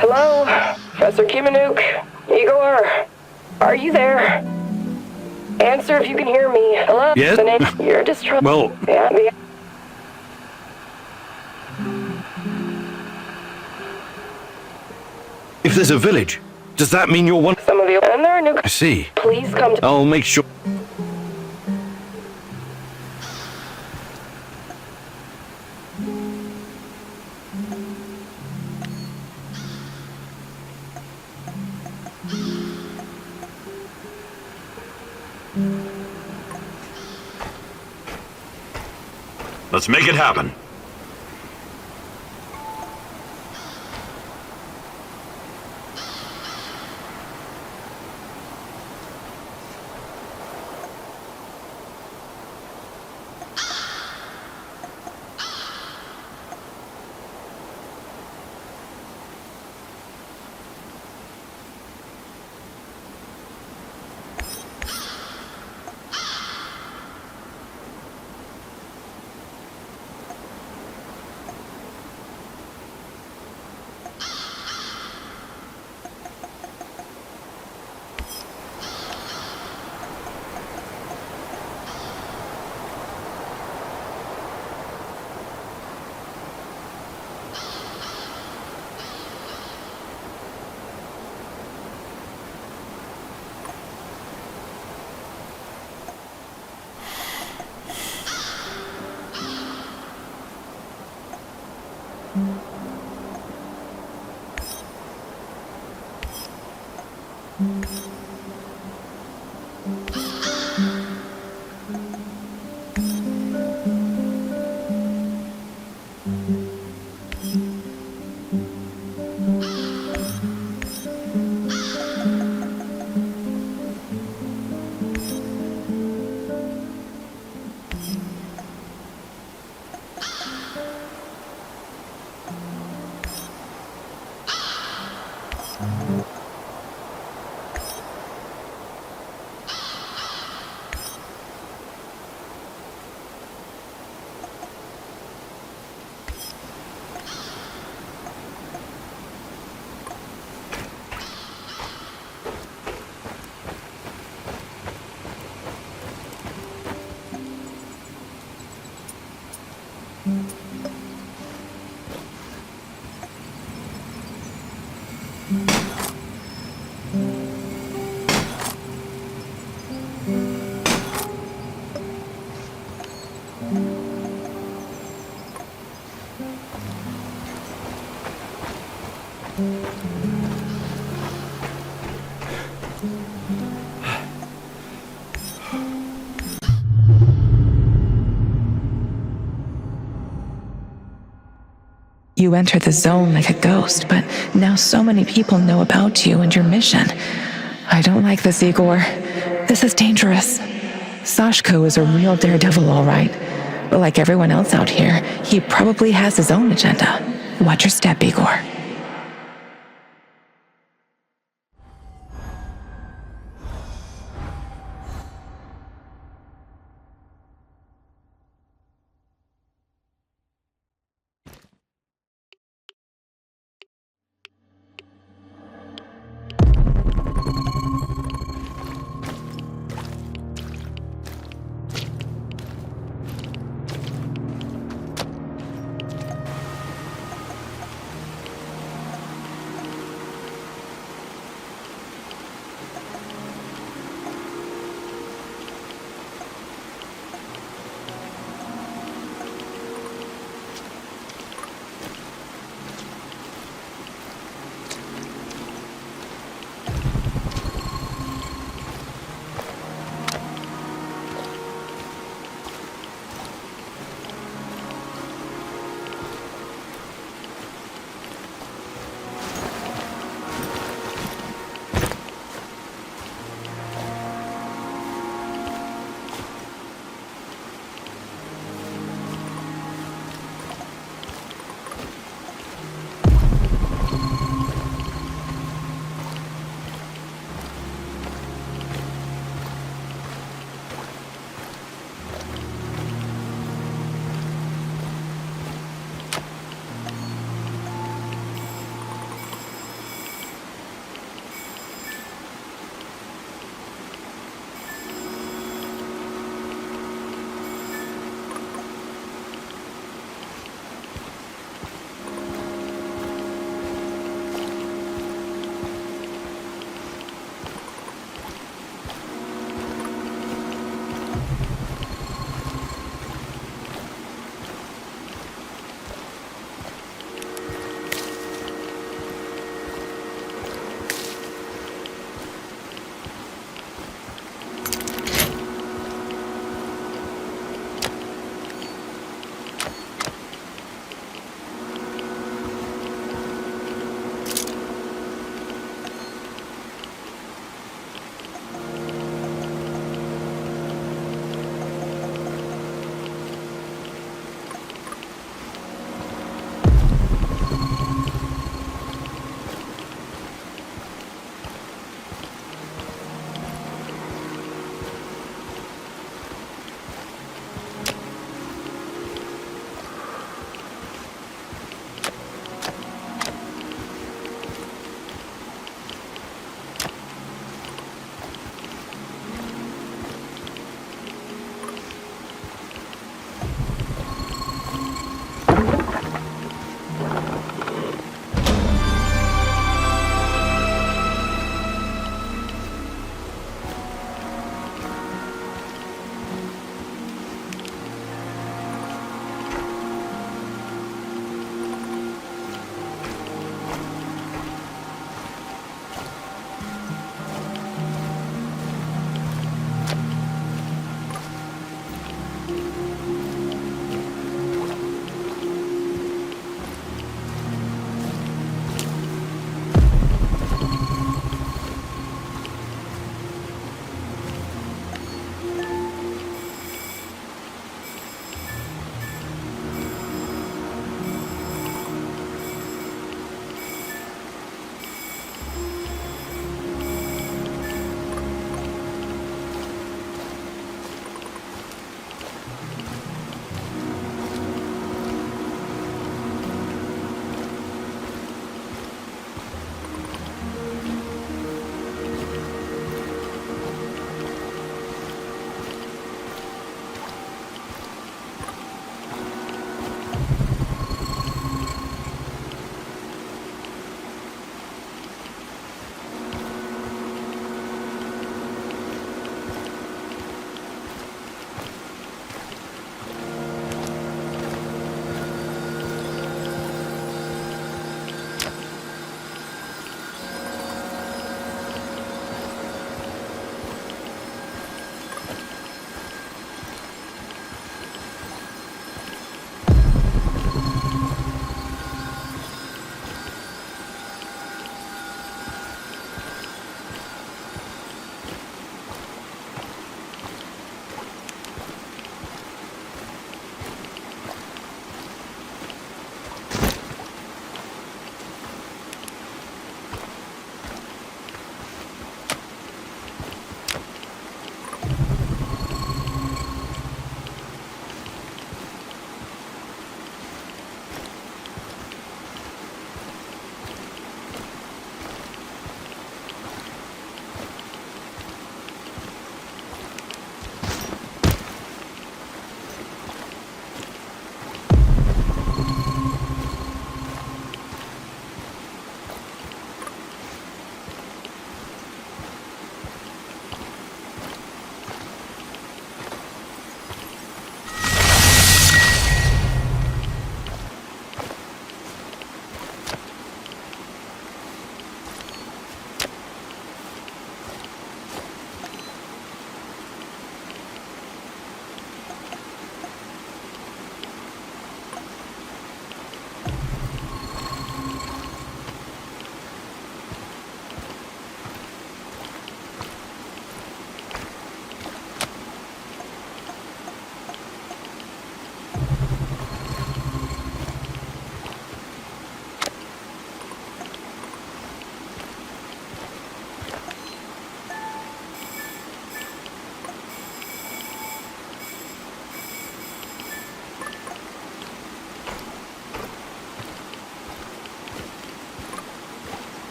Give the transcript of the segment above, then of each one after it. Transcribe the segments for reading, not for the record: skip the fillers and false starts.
Hello? Professor Kimanuk? Igor? Are you there? Answer if you can hear me. Hello? Yes? The name you're distrust. Well... Yeah, If there's a village, does that mean you're one... some of you. And there are new... I see. Please come to... I'll make sure... Let's make it happen. You entered the zone like a ghost, but now so many people know about you and your mission. I don't like this, Igor. This is dangerous. Sashko is a real daredevil, all right. But like everyone else out here, he probably has his own agenda. Watch your step, Igor.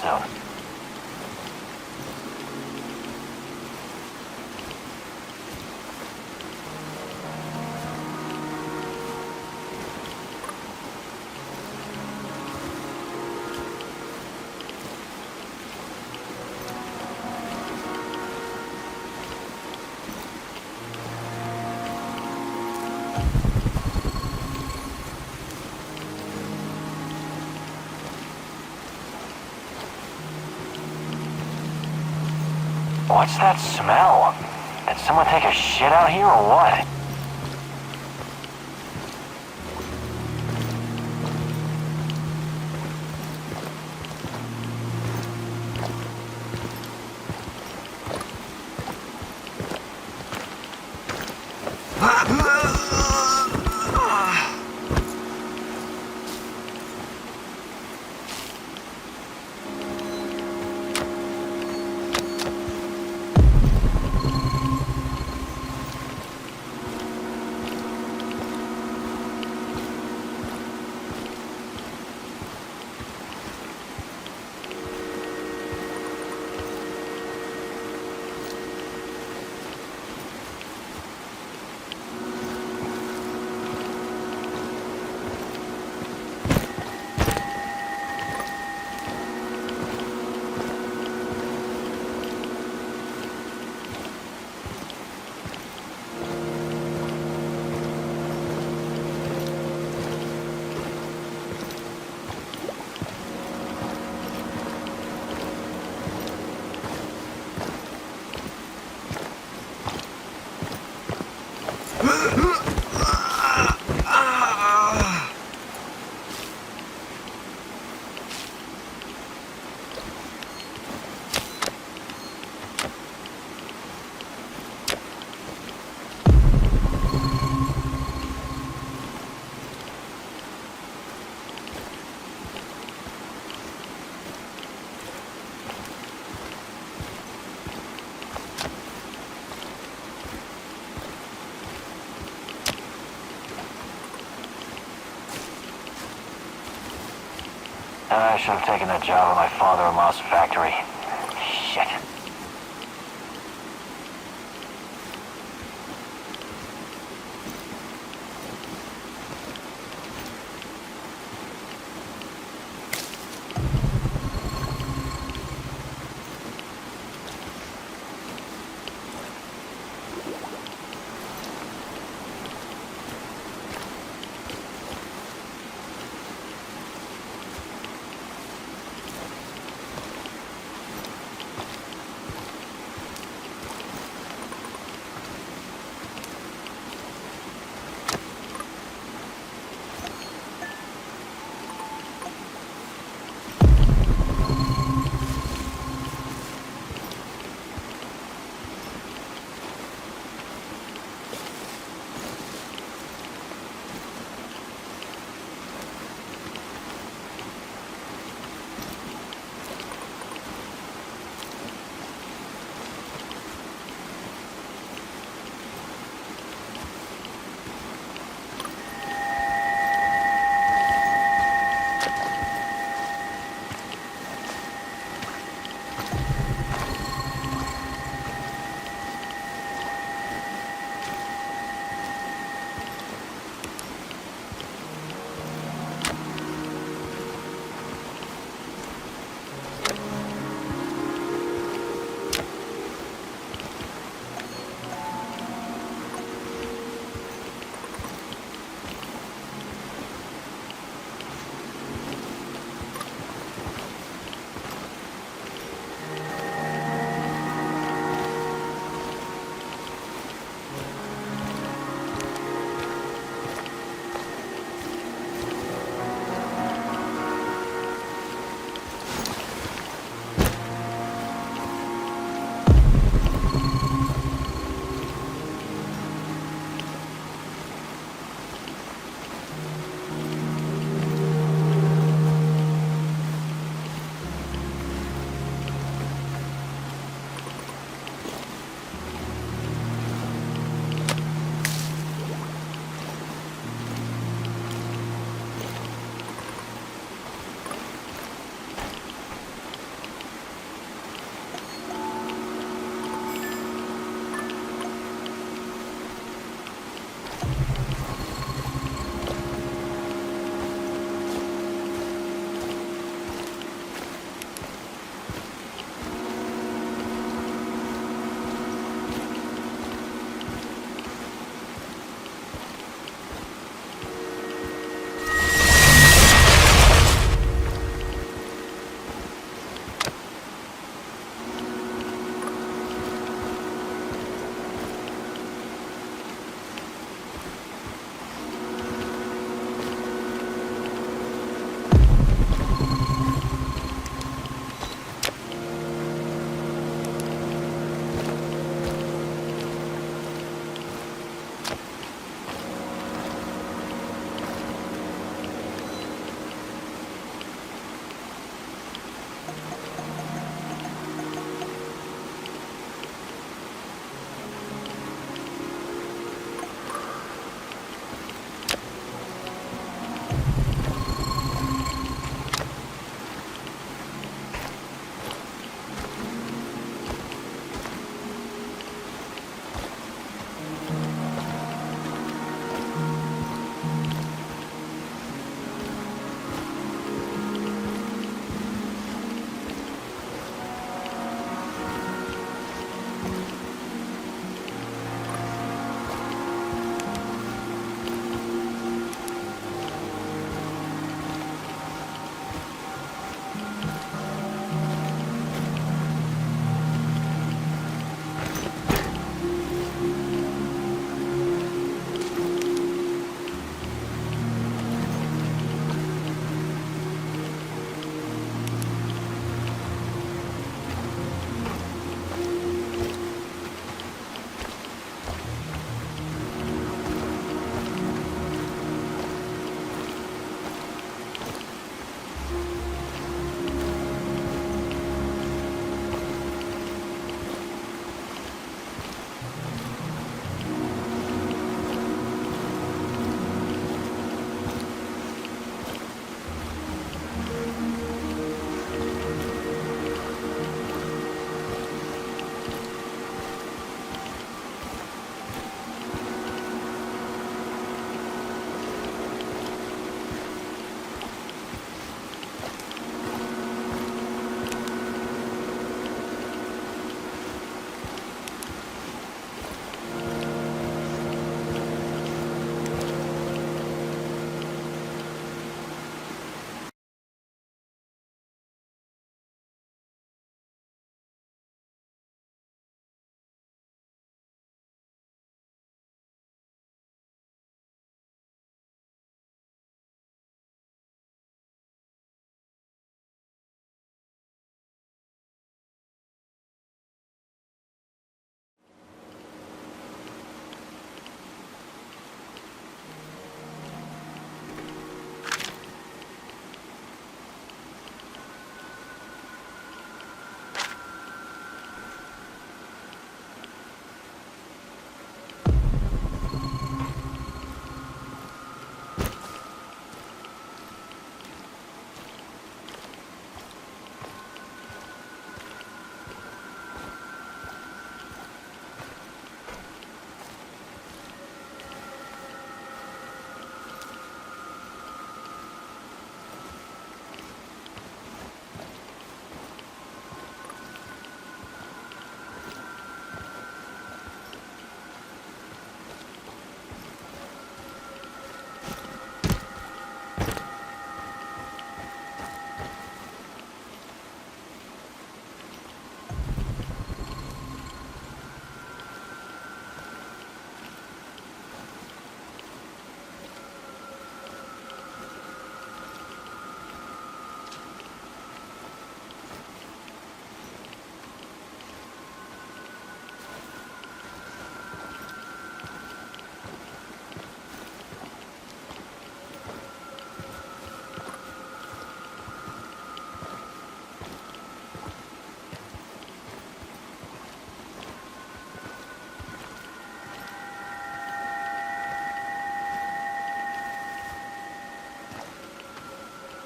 soon. What's that smell? Did someone take a shit out here or what? I should have taken that job at my father-in-law's factory. Shit.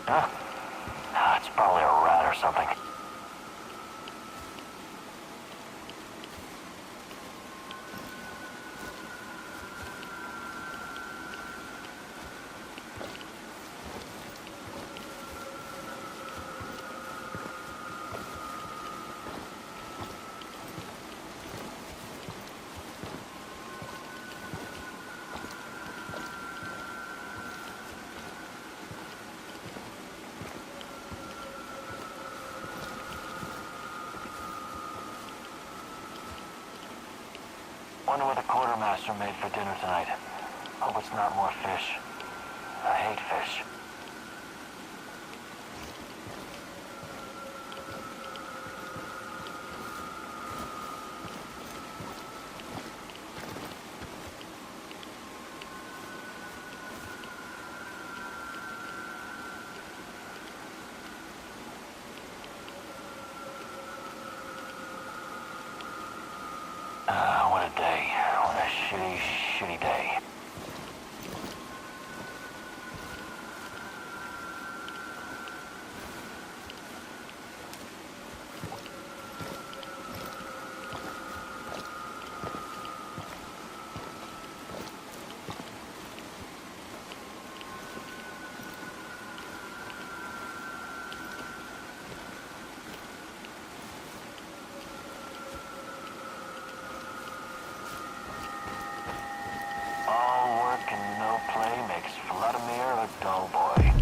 Huh? Ah, it's probably a rat or something. Wonder what the quartermaster made for dinner tonight. Hope it's not more fish. I hate fish. What a day. What a shitty, shitty day. All work and no play makes Vladimir a dull boy.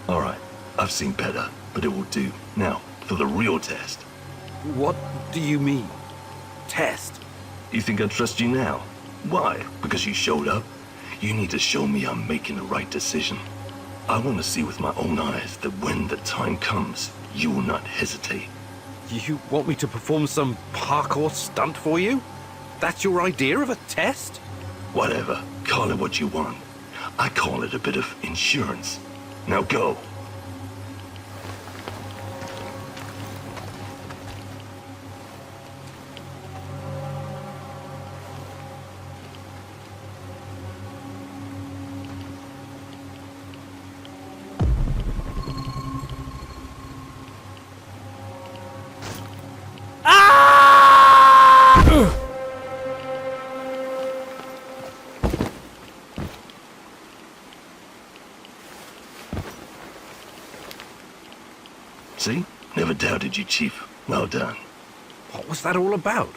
All right, I've seen better, but it will do. Now, for the real test. What do you mean? Test? You think I trust you now? Why? Because you showed up? You need to show me I'm making the right decision. I want to see with my own eyes that when the time comes, you will not hesitate. You want me to perform some parkour stunt for you? That's your idea of a test? Whatever, call it what you want. I call it a bit of insurance. Now go. See? Never doubted you, Chief. Well done. What was that all about?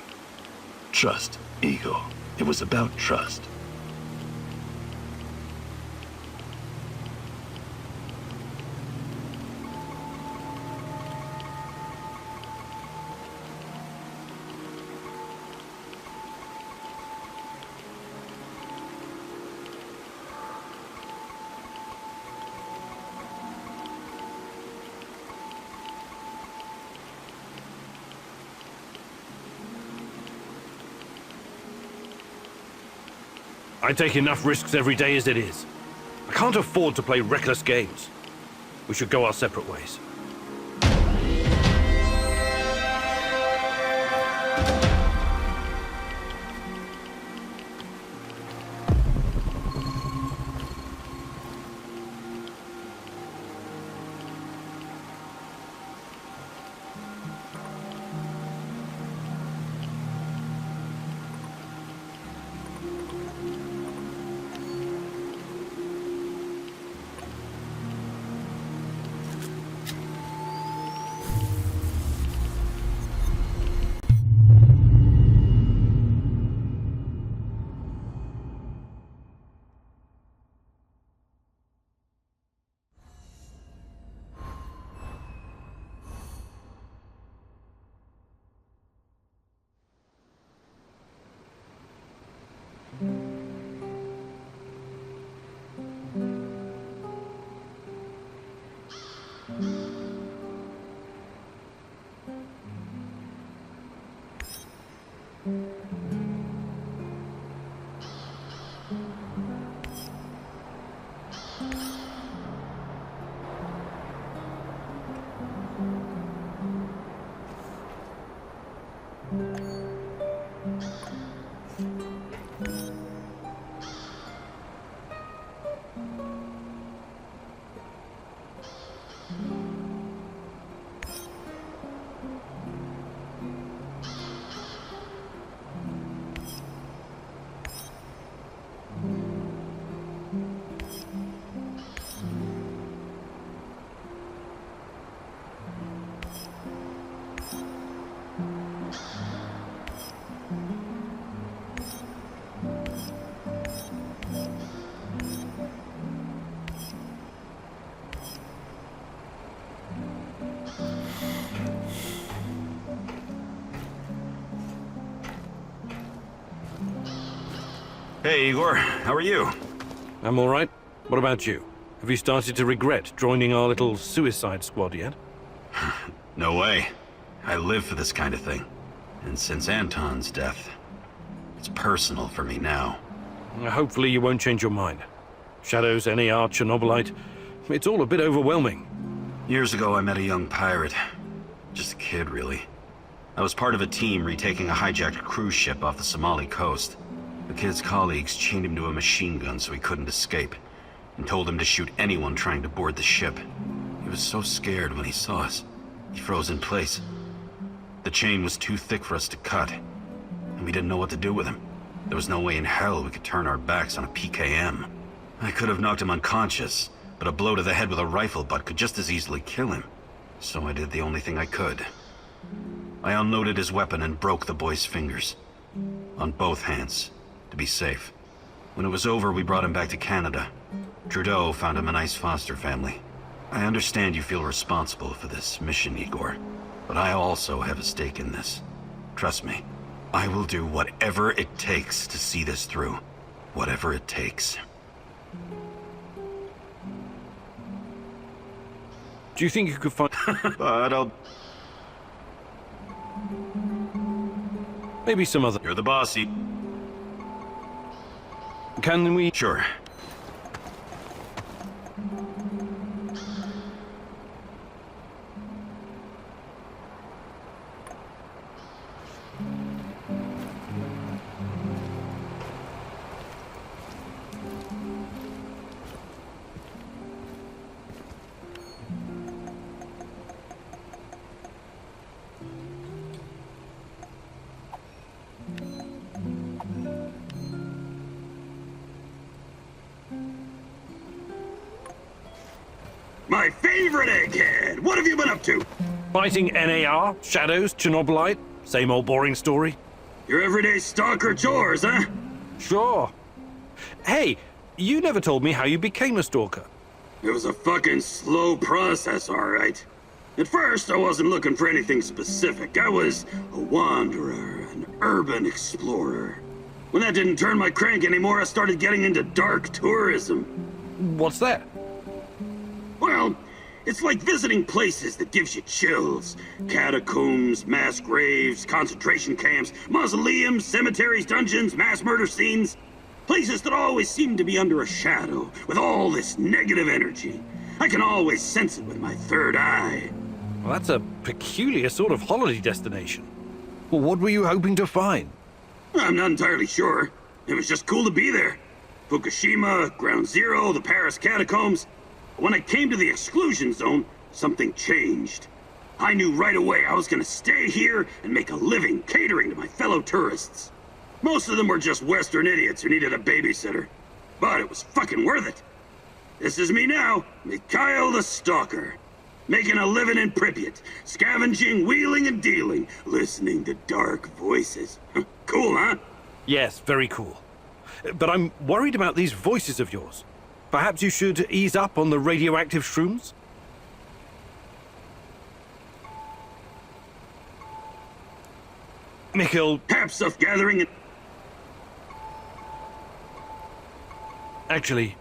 Trust, Igor. It was about trust. I take enough risks every day as it is. I can't afford to play reckless games. We should go our separate ways. Hey, Igor. How are you? I'm all right. What about you? Have you started to regret joining our little suicide squad yet? No way. I live for this kind of thing. And since Anton's death, it's personal for me now. Hopefully you won't change your mind. Shadows, NAR, Chernobylite, it's all a bit overwhelming. Years ago, I met a young pirate. Just a kid, really. I was part of a team retaking a hijacked cruise ship off the Somali coast. The kid's colleagues chained him to a machine gun so he couldn't escape, and told him to shoot anyone trying to board the ship. He was so scared when he saw us. He froze in place. The chain was too thick for us to cut, and we didn't know what to do with him. There was no way in hell we could turn our backs on a PKM. I could have knocked him unconscious, but a blow to the head with a rifle butt could just as easily kill him. So I did the only thing I could. I unloaded his weapon and broke the boy's fingers. On both hands, to be safe. When it was over, we brought him back to Canada. Trudeau found him a nice foster family. I understand you feel responsible for this mission, Igor, but I also have a stake in this. Trust me, I will do whatever it takes to see this through. Whatever it takes. Do you think you could find... But I'll... maybe some other... You're the boss, Can we... Sure. My favorite egghead! What have you been up to? Fighting NAR, Shadows, Chernobylite? Same old boring story? Your everyday stalker chores, huh? Sure. Hey, you never told me how you became a stalker. It was a fucking slow process, alright. At first, I wasn't looking for anything specific. I was a wanderer, an urban explorer. When that didn't turn my crank anymore, I started getting into dark tourism. What's that? Well, it's like visiting places that gives you chills. Catacombs, mass graves, concentration camps, mausoleums, cemeteries, dungeons, mass murder scenes. Places that always seem to be under a shadow, with all this negative energy. I can always sense it with my third eye. Well, that's a peculiar sort of holiday destination. Well, what were you hoping to find? I'm not entirely sure. It was just cool to be there. Fukushima, Ground Zero, the Paris catacombs. When I came to the exclusion zone, something changed. I knew right away I was gonna stay here and make a living catering to my fellow tourists. Most of them were just Western idiots who needed a babysitter. But it was fucking worth it. This is me now, Mikhail the Stalker. Making a living in Pripyat, scavenging, wheeling and dealing, listening to dark voices. Cool, huh? Yes, very cool. But I'm worried about these voices of yours. Perhaps you should ease up on the radioactive shrooms? Mikhail... Have stuff gathering and... Actually...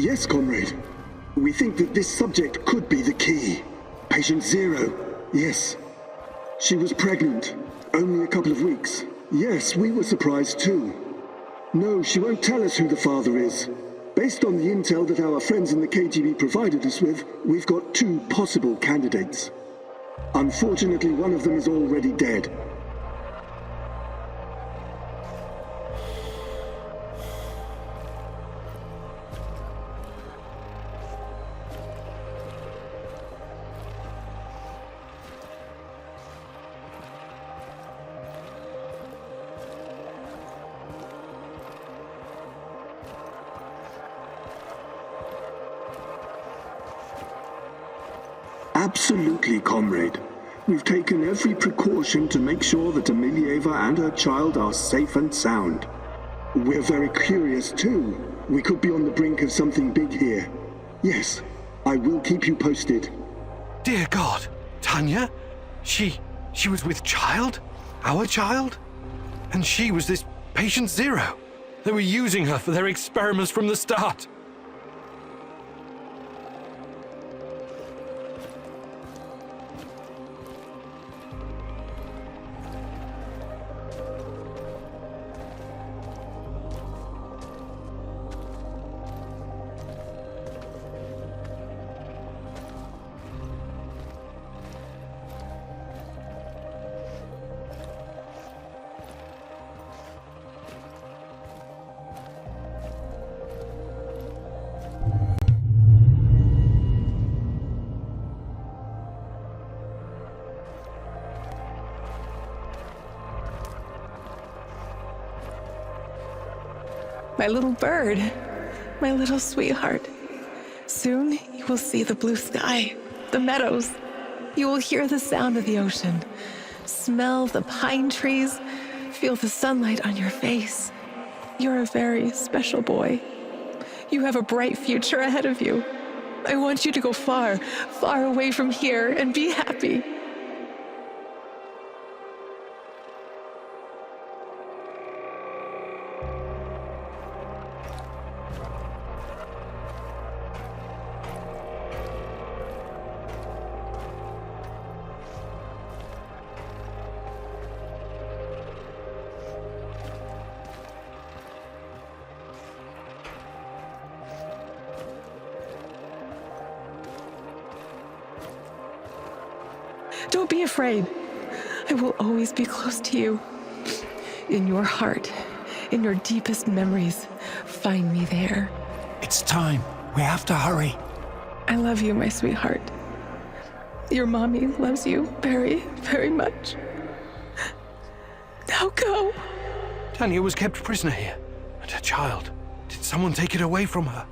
Yes, comrade. We think that this subject could be the key. Patient Zero. Yes. She was pregnant. Only a couple of weeks. Yes, we were surprised too. No, she won't tell us who the father is. Based on the intel that our friends in the KGB provided us with, we've got 2 possible candidates. Unfortunately, one of them is already dead. Absolutely, comrade. We've taken every precaution to make sure that Emilieva and her child are safe and sound. We're very curious too. We could be on the brink of something big here. Yes, I will keep you posted. Dear God, Tanya? She was with child? Our child? And she was this patient Zero. They were using her for their experiments from the start. My little bird, my little sweetheart. Soon you will see the blue sky, the meadows. You will hear the sound of the ocean, smell the pine trees, feel the sunlight on your face. You're a very special boy. You have a bright future ahead of you. I want you to go far, far away from here and be happy. Don't be afraid. I will always be close to you. In your heart, in your deepest memories, find me there. It's time. We have to hurry. I love you, my sweetheart. Your mommy loves you very, very much. Now go. Tanya was kept prisoner here. And her child. Did someone take it away from her?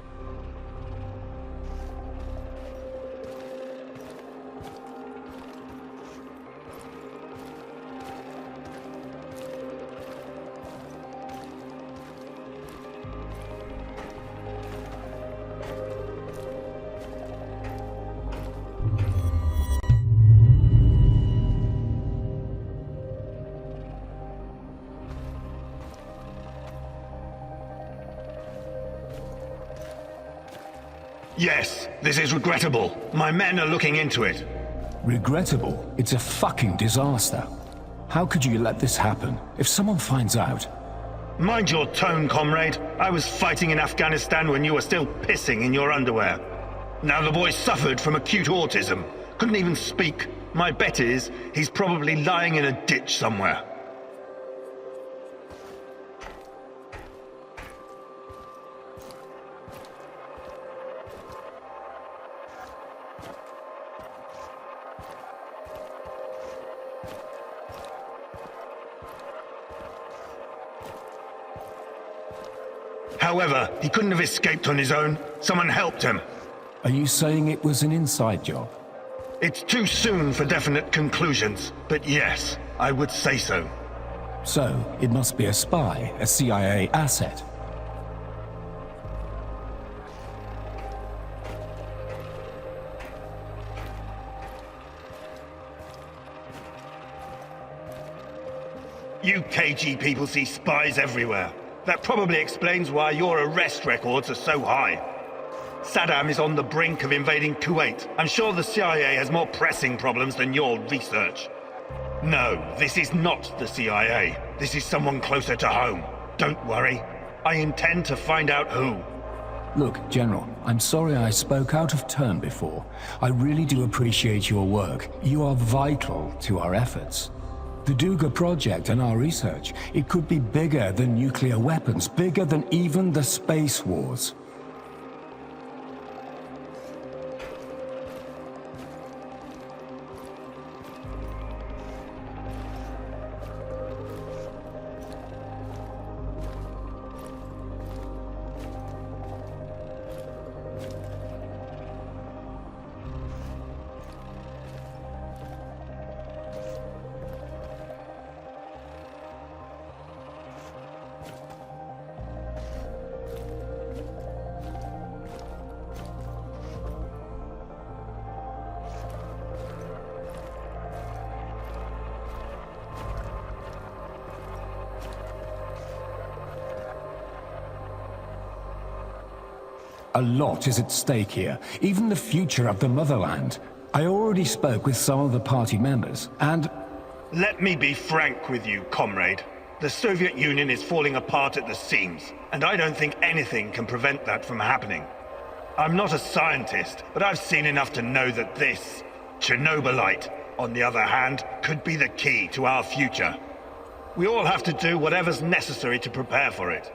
Yes, this is regrettable. My men are looking into it. Regrettable? It's a fucking disaster. How could you let this happen? If someone finds out... Mind your tone, comrade. I was fighting in Afghanistan when you were still pissing in your underwear. Now the boy suffered from acute autism. Couldn't even speak. My bet is he's probably lying in a ditch somewhere. However, he couldn't have escaped on his own. Someone helped him. Are you saying it was an inside job? It's too soon for definite conclusions, but yes, I would say so. So, it must be a spy, a CIA asset. You KG people see spies everywhere. That probably explains why your arrest records are so high. Saddam is on the brink of invading Kuwait. I'm sure the CIA has more pressing problems than your research. No, this is not the CIA. This is someone closer to home. Don't worry. I intend to find out who. Look, General, I'm sorry I spoke out of turn before. I really do appreciate your work. You are vital to our efforts. The Duga project and our research, it could be bigger than nuclear weapons, bigger than even the space wars. A lot is at stake here, even the future of the motherland. I already spoke with some of the party members, and... Let me be frank with you, comrade. The Soviet Union is falling apart at the seams, and I don't think anything can prevent that from happening. I'm not a scientist, but I've seen enough to know that this, Chernobylite, on the other hand, could be the key to our future. We all have to do whatever's necessary to prepare for it.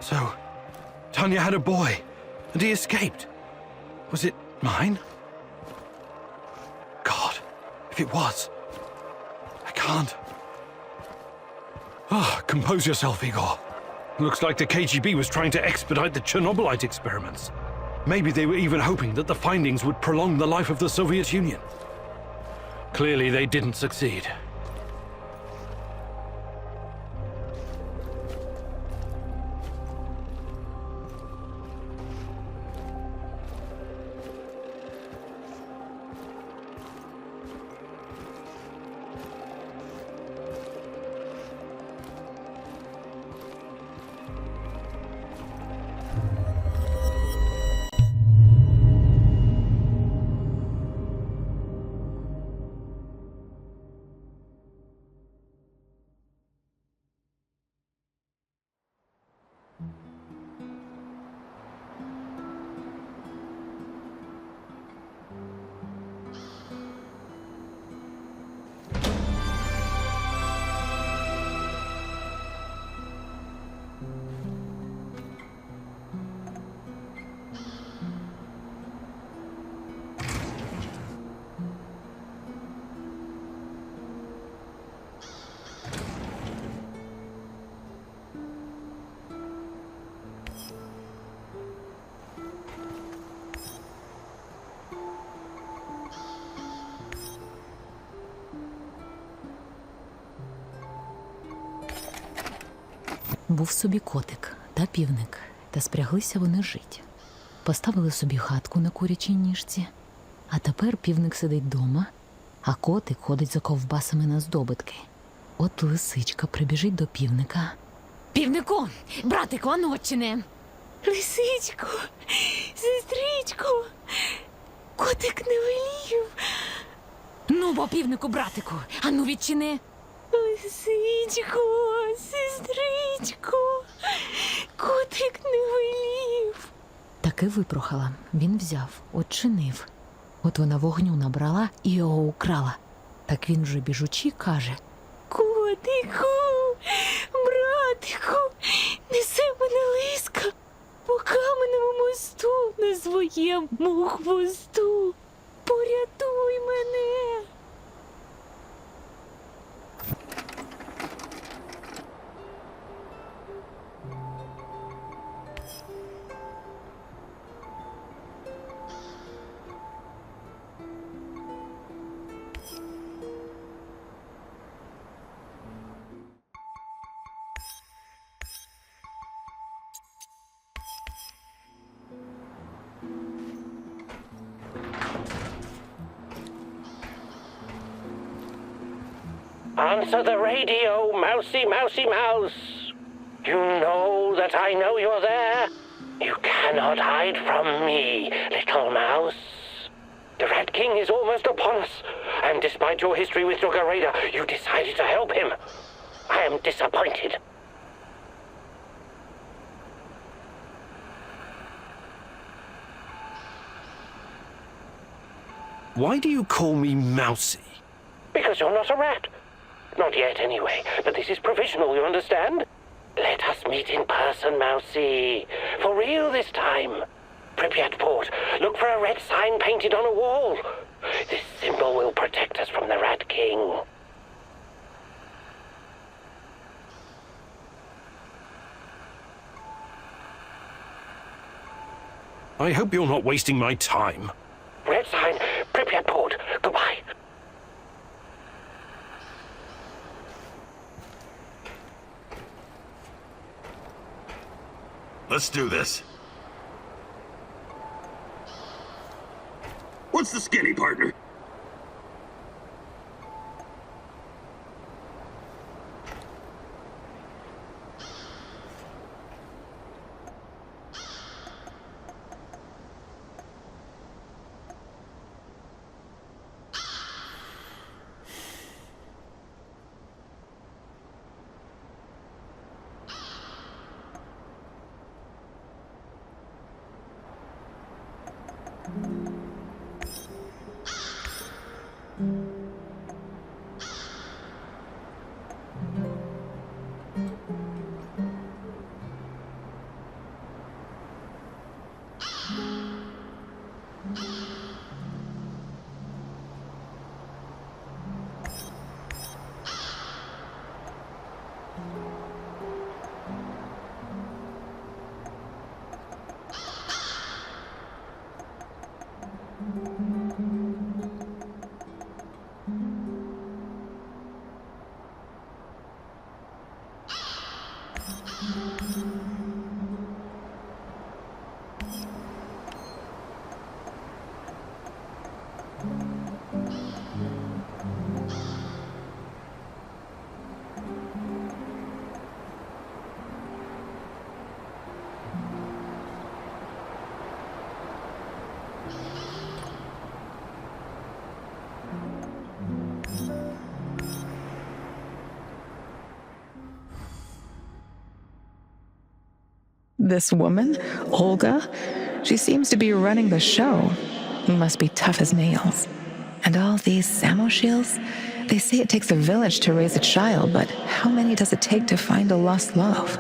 So, Tanya had a boy, and he escaped. Was it mine? God, if it was, I can't. Compose yourself, Igor. Looks like the KGB was trying to expedite the Chernobylite experiments. Maybe they were even hoping that the findings would prolong the life of the Soviet Union. Clearly, they didn't succeed. Був собі котик та півник, та спряглися вони жить. Поставили собі хатку на курячій ніжці, а тепер півник сидить дома, а котик ходить за ковбасами на здобитки. От лисичка прибіжить до півника. Півнику, братику, аночине! Лисичку, сестричку, котик не велів. Ну, бо півнику, братику, ану відчини. Лисичко, сестричко, котик не велів. Таки випрохала. Він взяв, очинив. От вона вогню набрала і його украла. Так він вже біжучи каже: котику, братику, неси мене лиска по каменному мосту на своєму хвосту. Порятуй мене. Answer the radio, mousy, mousy, mouse. You know that I know you're there. You cannot hide from me, little mouse. The Rat King is almost upon us, and despite your history with Duga Raider, you decided to help him. I am disappointed. Why do you call me Mousy? Because you're not a rat. Not yet, anyway. But this is provisional, you understand? Let us meet in person, Mousy. For real this time. Pripyat port. Look for a red sign painted on a wall. This symbol will protect us from the Rat King. I hope you're not wasting my time. Red sign, Pripyat port. Goodbye. Let's do this. What's the skinny, partner? This woman, Olga, she seems to be running the show. Must be tough as nails. And all these Samoshils? They say it takes a village to raise a child, but how many does it take to find a lost love?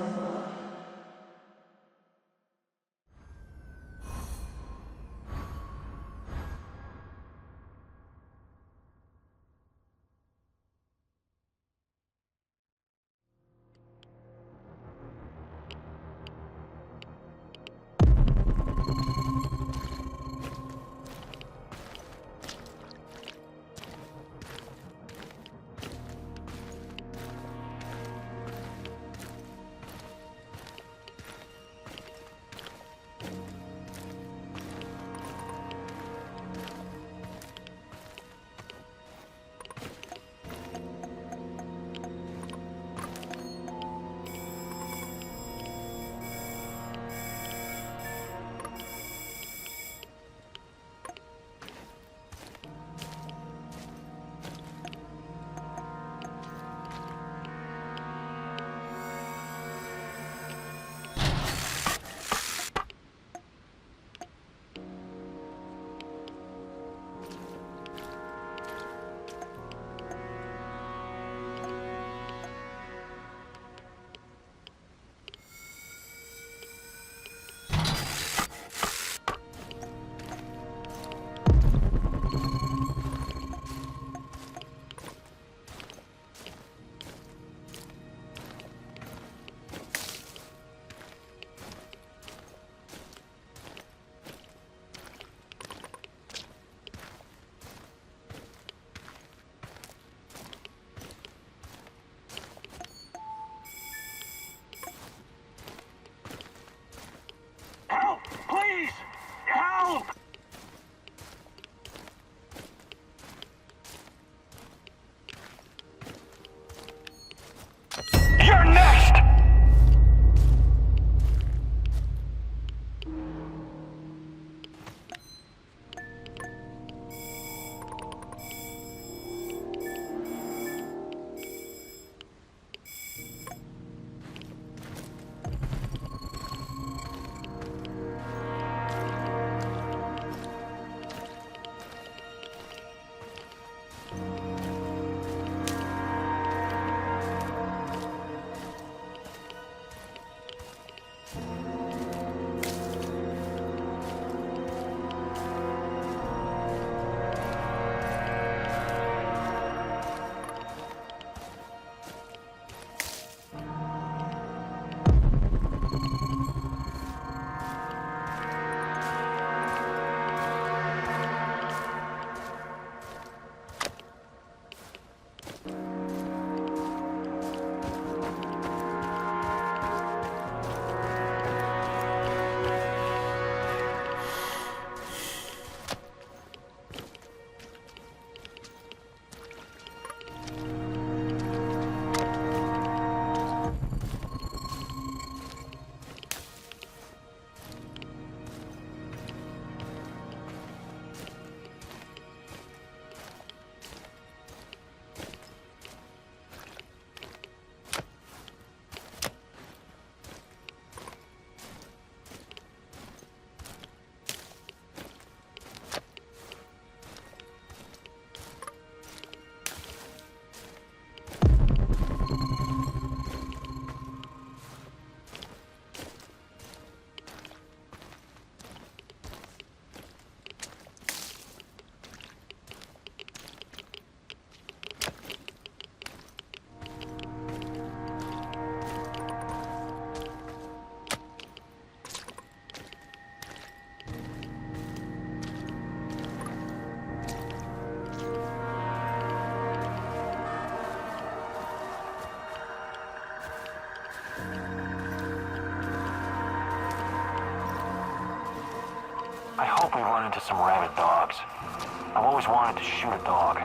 we run into some rabid dogs. I've always wanted to shoot a dog.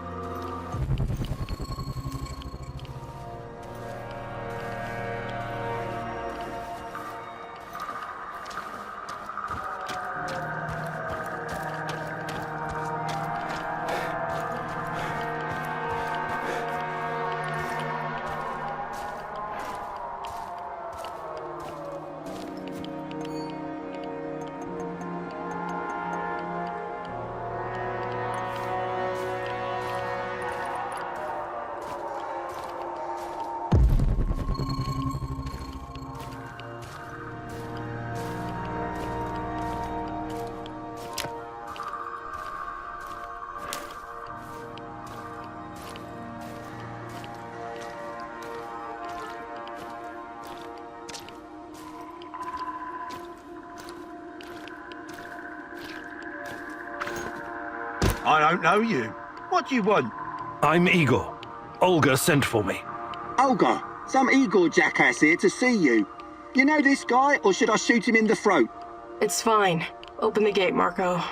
I don't know you. What do you want? I'm Igor. Olga sent for me. Olga, some Igor jackass here to see you. You know this guy, or should I shoot him in the throat? It's fine. Open the gate, Marco.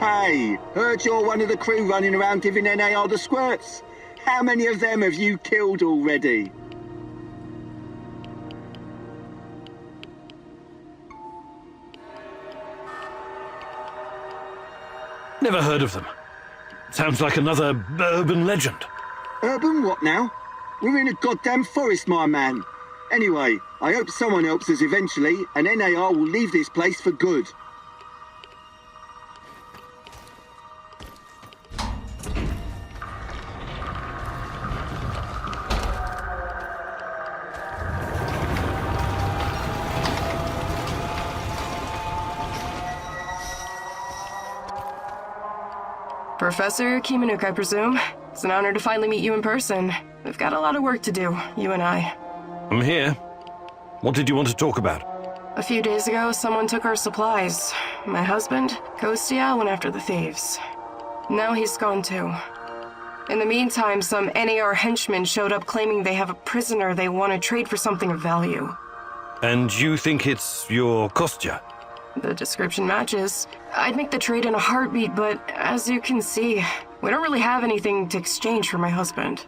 Hey, heard you're one of the crew running around giving NAR the squirts. How many of them have you killed already? Never heard of them. Sounds like another urban legend. Urban what now? We're in a goddamn forest, my man. Anyway, I hope someone helps us eventually, and NAR will leave this place for good. Professor Kimanuk, I presume. It's an honor to finally meet you in person. We've got a lot of work to do, you and I. I'm here. What did you want to talk about? A few days ago, someone took our supplies. My husband, Kostya, went after the thieves. Now he's gone too. In the meantime, some NAR henchmen showed up claiming they have a prisoner they want to trade for something of value. And you think it's your Kostya? The description matches. I'd make the trade in a heartbeat, but as you can see, we don't really have anything to exchange for my husband.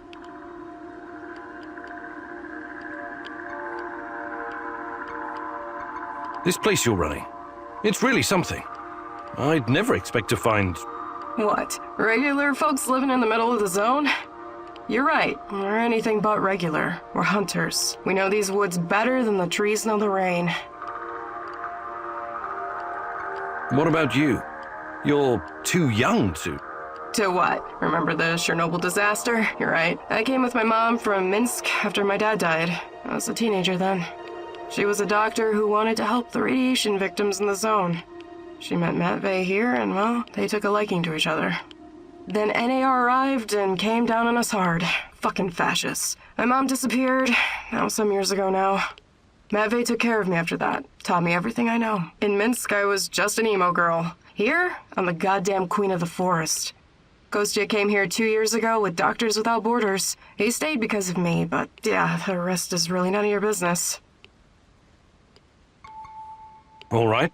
This place you're running, it's really something. I'd never expect to find... What? Regular folks living in the middle of the zone? You're right. We're anything but regular. We're hunters. We know these woods better than the trees know the rain. What about you? You're too young to... To what? Remember the Chernobyl disaster? You're right. I came with my mom from Minsk after my dad died. I was a teenager then. She was a doctor who wanted to help the radiation victims in the zone. She met Matvey here, and well, they took a liking to each other. Then NAR arrived and came down on us hard. Fucking fascists. My mom disappeared. That was some years ago now. Matvey took care of me after that. Taught me everything I know. In Minsk, I was just an emo girl. Here, I'm the goddamn queen of the forest. Kostya came here 2 years ago with Doctors Without Borders. He stayed because of me, but yeah, the rest is really none of your business. All right.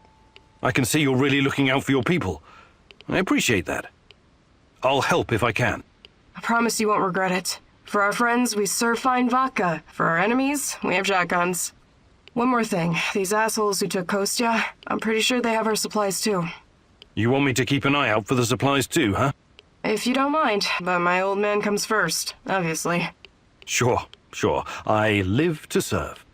I can see you're really looking out for your people. I appreciate that. I'll help if I can. I promise you won't regret it. For our friends, we serve fine vodka. For our enemies, we have shotguns. One more thing. These assholes who took Kostya, I'm pretty sure they have our supplies too. You want me to keep an eye out for the supplies too, huh? If you don't mind, but my old man comes first, obviously. Sure. I live to serve.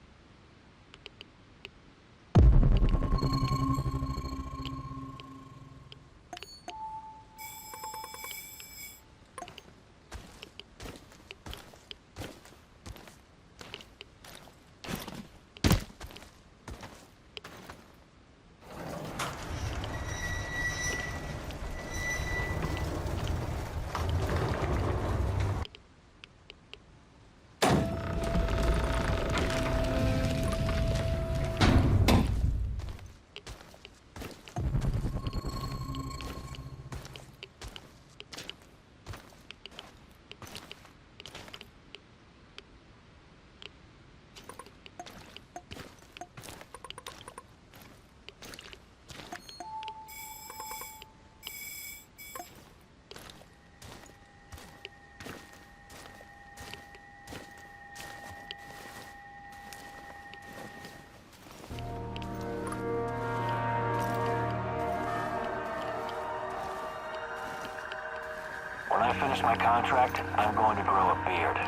finish my contract, I'm going to grow a beard.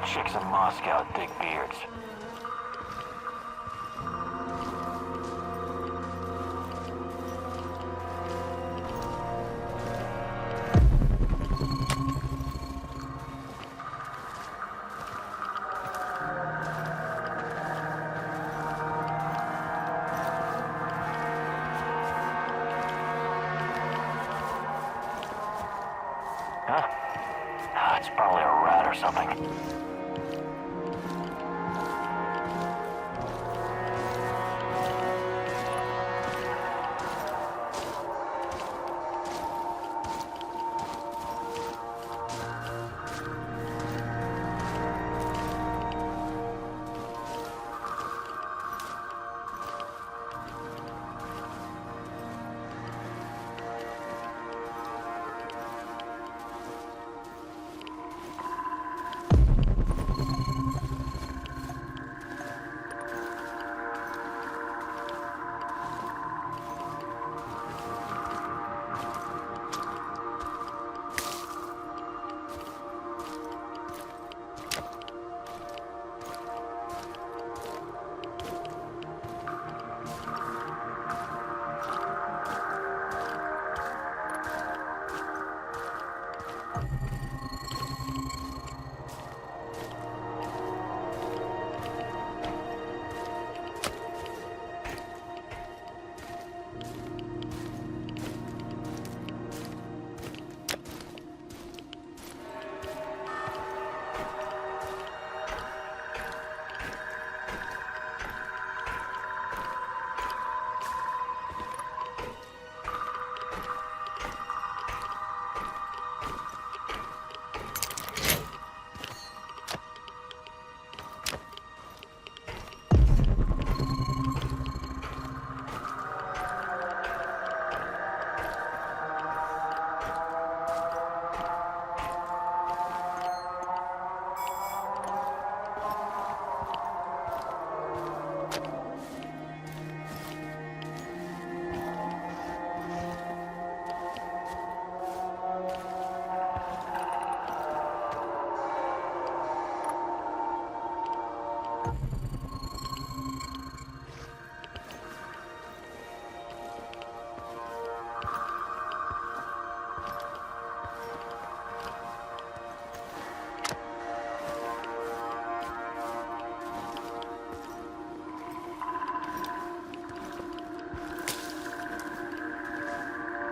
Chicks in Moscow dig beards. Huh? Ah, it's probably a rat or something.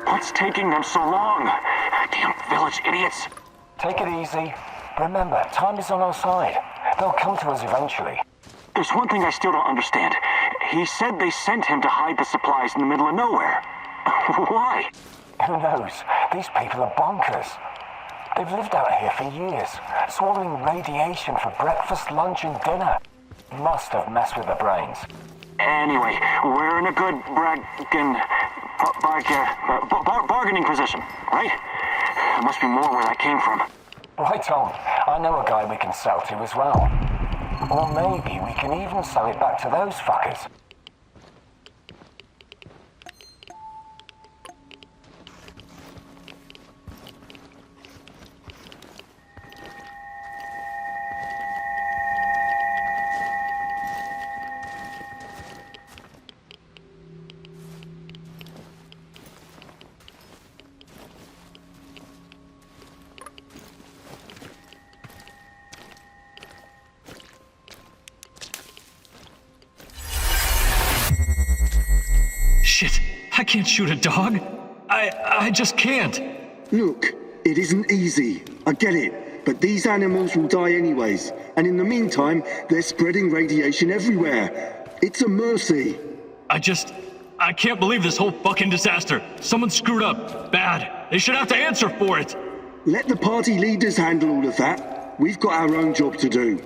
What's taking them so long? Damn village idiots. Take it easy. Remember, time is on our side. They'll come to us eventually. There's one thing I still don't understand. He said they sent him to hide the supplies in the middle of nowhere. Why? Who knows? These people are bonkers. They've lived out here for years, swallowing radiation for breakfast, lunch, and dinner. Must have messed with their brains. Anyway, we're in a good bargaining position, right? There must be more where that came from. Right on. I know a guy we can sell to as well. Or maybe we can even sell it back to those fuckers. Shit, I can't shoot a dog. I just can't. Look, it isn't easy. I get it. But these animals will die anyways. And in the meantime, they're spreading radiation everywhere. It's a mercy. I can't believe this whole fucking disaster. Someone screwed up. Bad. They should have to answer for it. Let the party leaders handle all of that. We've got our own job to do.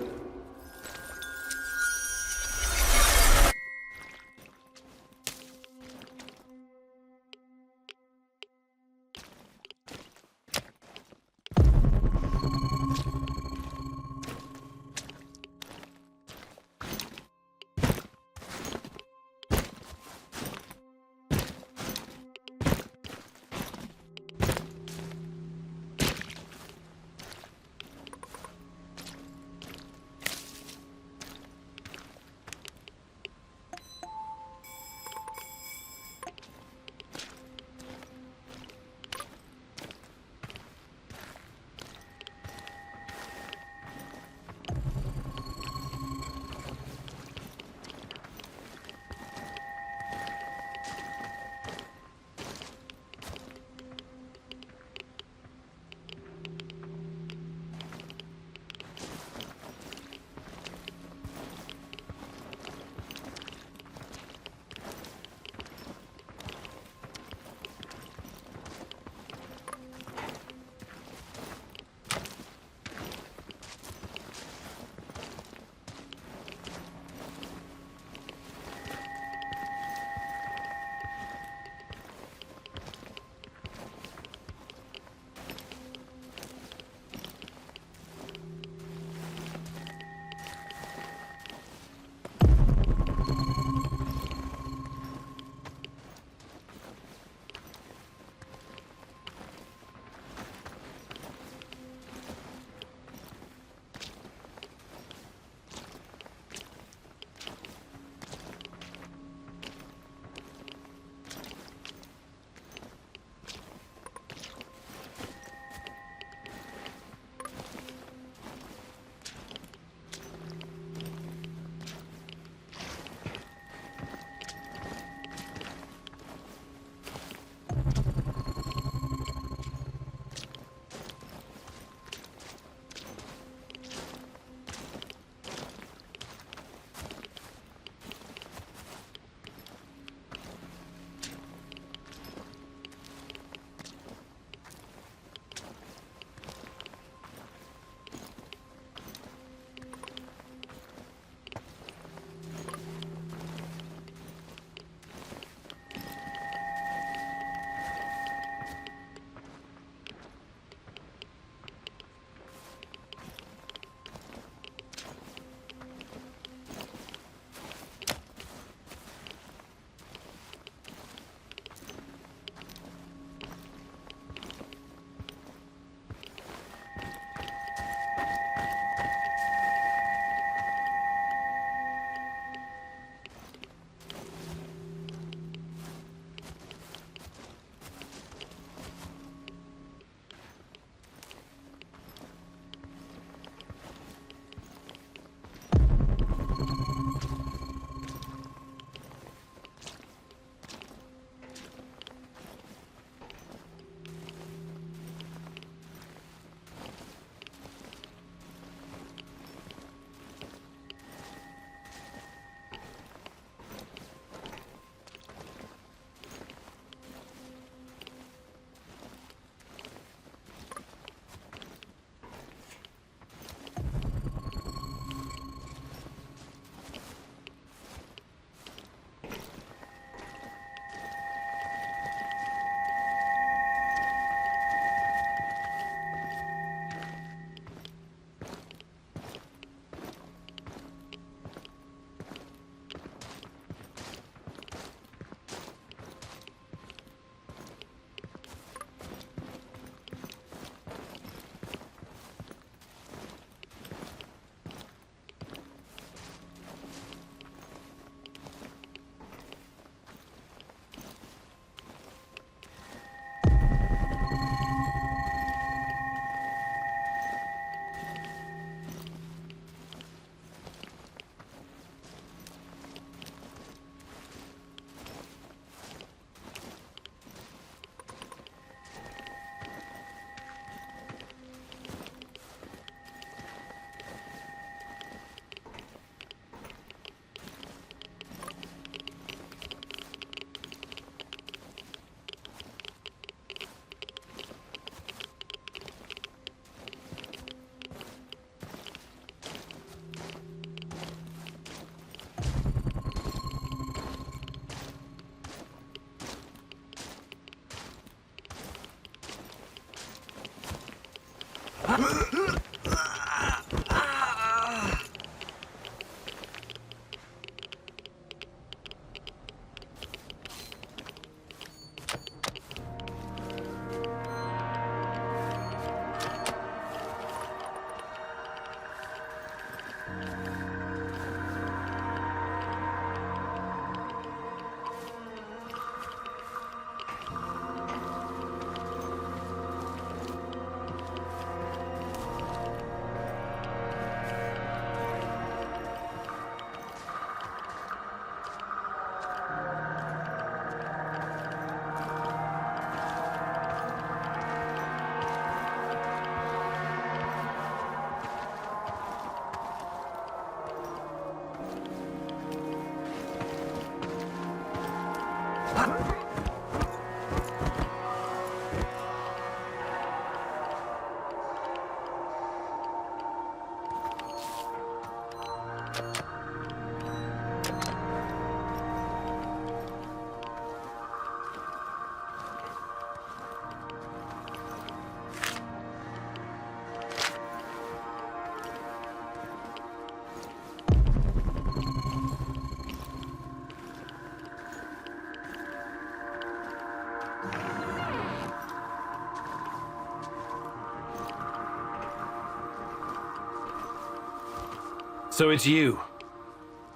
So it's you.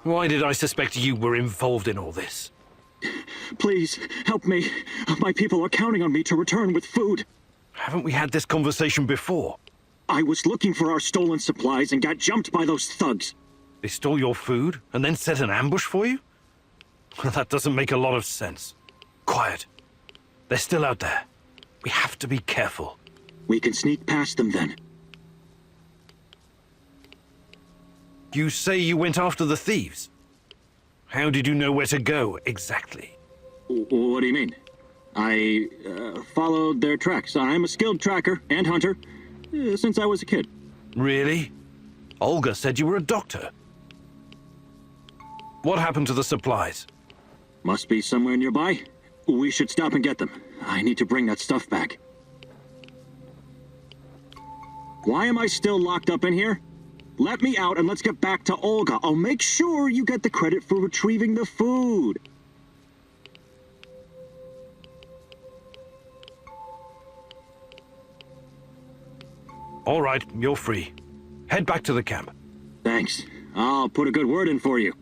Why did I suspect you were involved in all this? Please, help me. My people are counting on me to return with food. Haven't we had this conversation before? I was looking for our stolen supplies and got jumped by those thugs. They stole your food and then set an ambush for you? That doesn't make a lot of sense. Quiet. They're still out there. We have to be careful. We can sneak past them then. You say you went after the thieves? How did you know where to go, exactly? What do you mean? I followed their tracks. I'm a skilled tracker and hunter since I was a kid. Really? Olga said you were a doctor. What happened to the supplies? Must be somewhere nearby. We should stop and get them. I need to bring that stuff back. Why am I still locked up in here? Let me out and let's get back to Olga. I'll make sure you get the credit for retrieving the food. All right, you're free. Head back to the camp. Thanks. I'll put a good word in for you.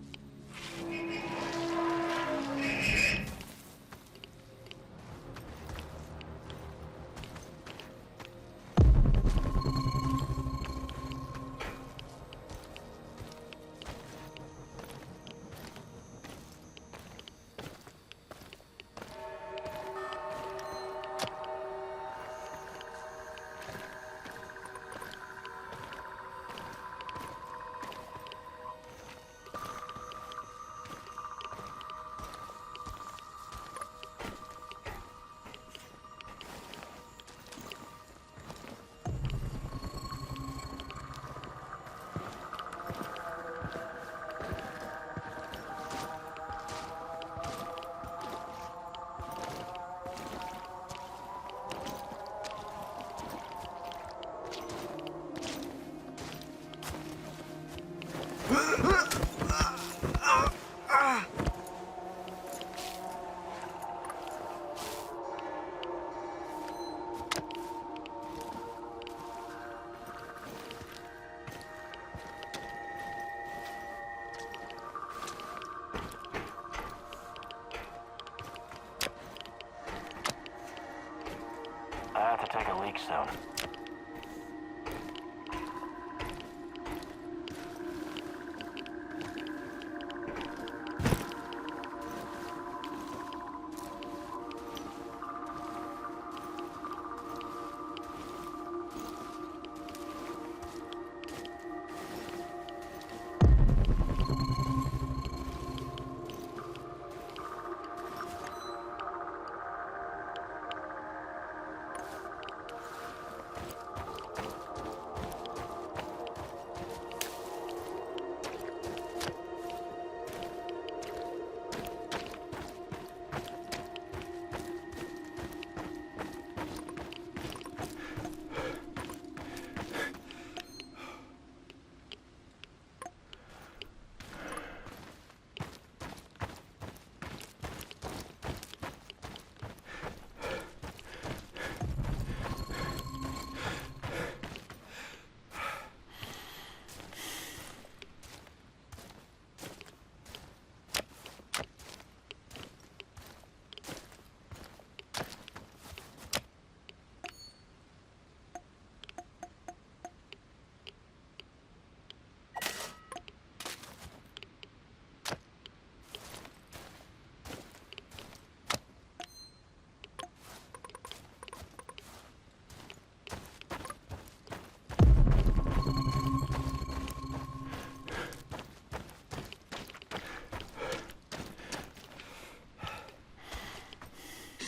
I have to take a leak soon.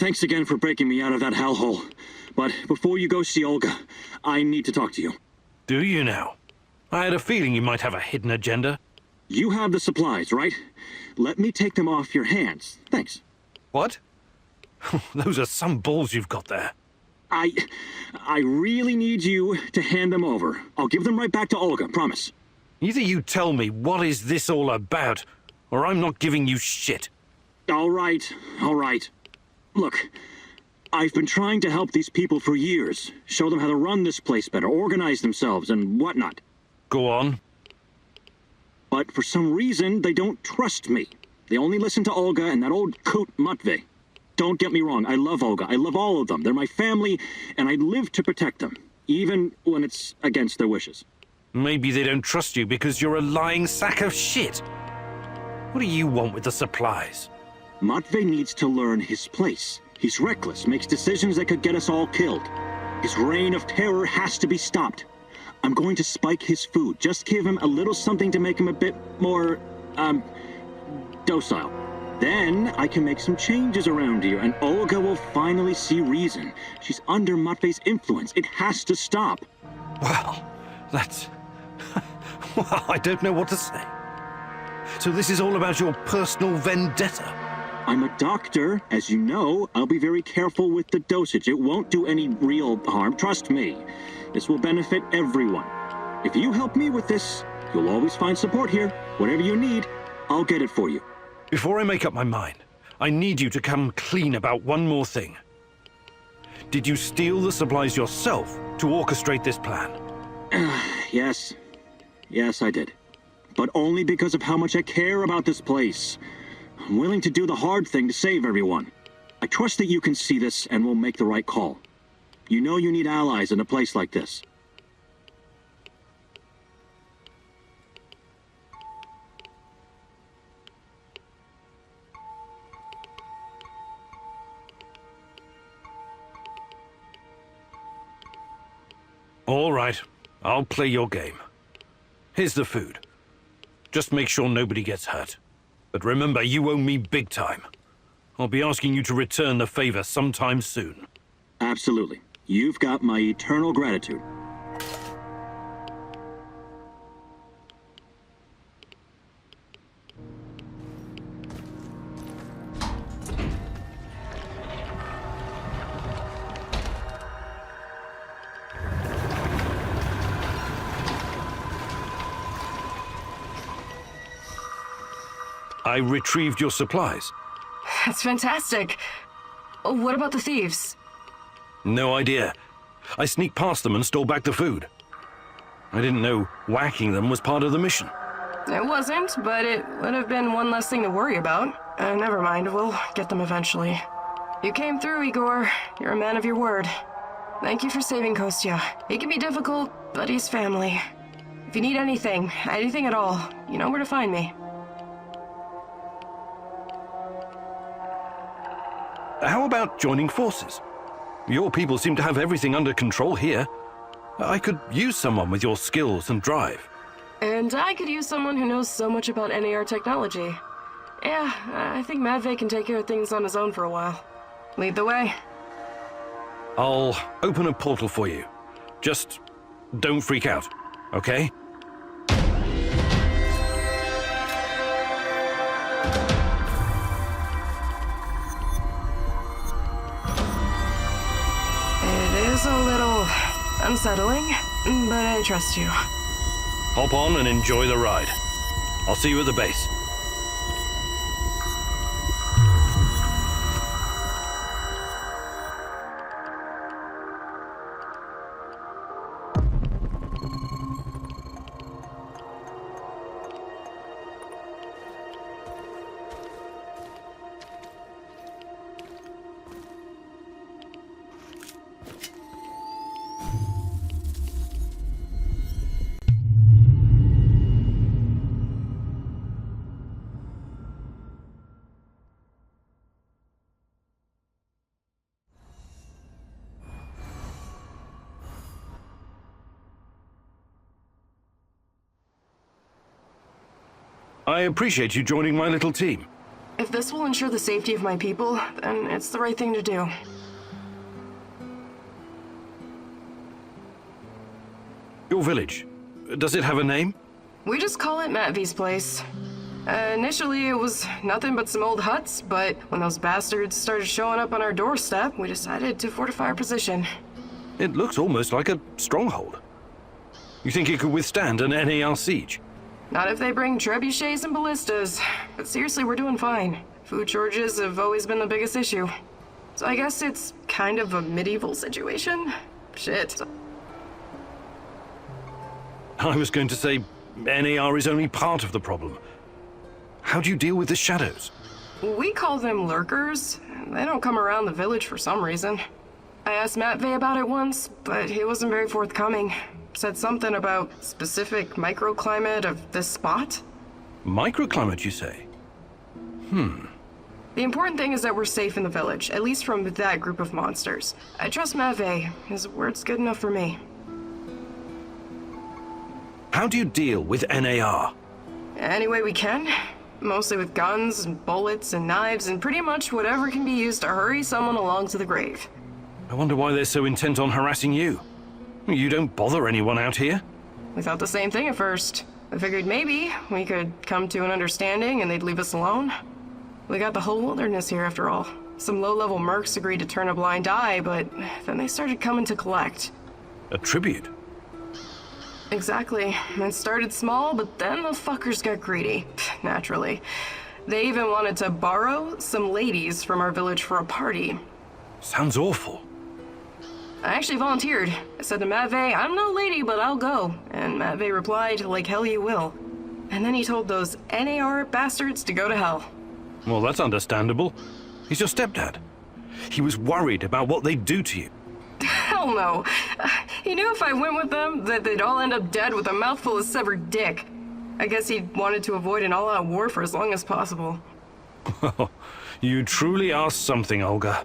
thanks again for breaking me out of that hellhole. But before you go see Olga, I need to talk to you. Do you now? I had a feeling you might have a hidden agenda. You have the supplies, right? Let me take them off your hands. Thanks. What? Those are some balls you've got there. I really need you to hand them over. I'll give them right back to Olga, promise. Either you tell me what is this all about, or I'm not giving you shit. All right. Look, I've been trying to help these people for years. Show them how to run this place better, organize themselves, and whatnot. Go on. But for some reason, they don't trust me. They only listen to Olga and that old coot Matvey. Don't get me wrong, I love Olga. I love all of them. They're my family, and I live to protect them, even when it's against their wishes. Maybe they don't trust you because you're a lying sack of shit. What do you want with the supplies? Matvey needs to learn his place. He's reckless, makes decisions that could get us all killed. His reign of terror has to be stopped. I'm going to spike his food. Just give him a little something to make him a bit more, docile. Then I can make some changes around here, and Olga will finally see reason. She's under Matvey's influence. It has to stop. Well, that's... well, I don't know what to say. So this is all about your personal vendetta? I'm a doctor. As you know, I'll be very careful with the dosage. It won't do any real harm, trust me. This will benefit everyone. If you help me with this, you'll always find support here. Whatever you need, I'll get it for you. Before I make up my mind, I need you to come clean about one more thing. Did you steal the supplies yourself to orchestrate this plan? Yes. Yes, I did. But only because of how much I care about this place. I'm willing to do the hard thing to save everyone. I trust that you can see this and will make the right call. You know you need allies in a place like this. All right, I'll play your game. Here's the food. Just make sure nobody gets hurt. But remember, you owe me big time. I'll be asking you to return the favor sometime soon. Absolutely. You've got my eternal gratitude. I retrieved your supplies. That's fantastic. What about the thieves? No idea. I sneaked past them and stole back the food. I didn't know whacking them was part of the mission. It wasn't, but it would have been one less thing to worry about. Never mind, we'll get them eventually. You came through, Igor. You're a man of your word. Thank you for saving Kostya. He can be difficult, but he's family. If you need anything at all, you know where to find me. How about joining forces? Your people seem to have everything under control here. I could use someone with your skills and drive. And I could use someone who knows so much about NAR technology. Yeah, I think Matvey can take care of things on his own for a while. Lead the way. I'll open a portal for you. Just don't freak out, okay? A little unsettling, but I trust you. Hop on and enjoy the ride. I'll see you at the base. I appreciate you joining my little team. If this will ensure the safety of my people, then it's the right thing to do. Your village, does it have a name? We just call it Matvi's place. Initially, it was nothing but some old huts, but when those bastards started showing up on our doorstep, we decided to fortify our position. It looks almost like a stronghold. You think it could withstand an NAR siege? Not if they bring trebuchets and ballistas. But seriously, we're doing fine. Food shortages have always been the biggest issue. So I guess it's kind of a medieval situation? Shit. I was going to say NAR is only part of the problem. How do you deal with the shadows? We call them lurkers. They don't come around the village for some reason. I asked Matvey about it once, but he wasn't very forthcoming. Said something about specific microclimate of this spot. Microclimate, you say? The important thing is that we're safe in the village, at least from that group of monsters. I trust Matvey. His word's good enough for me. How do you deal with NAR? Any way we can. Mostly with guns and bullets and knives and pretty much whatever can be used to hurry someone along to the grave. I wonder why they're so intent on harassing you. You don't bother anyone out here? We thought the same thing at first. I figured maybe we could come to an understanding and they'd leave us alone. We got the whole wilderness here after all. Some low-level mercs agreed to turn a blind eye, but then they started coming to collect. A tribute? Exactly. It started small, but then the fuckers got greedy. Naturally. They even wanted to borrow some ladies from our village for a party. Sounds awful. I actually volunteered. I said to Matvey, I'm no lady, but I'll go. And Matvey replied, like hell you will. And then he told those NAR bastards to go to hell. Well, that's understandable. He's your stepdad. He was worried about what they'd do to you. Hell no. He knew if I went with them, that they'd all end up dead with a mouthful of severed dick. I guess he wanted to avoid an all-out war for as long as possible. You truly are something, Olga.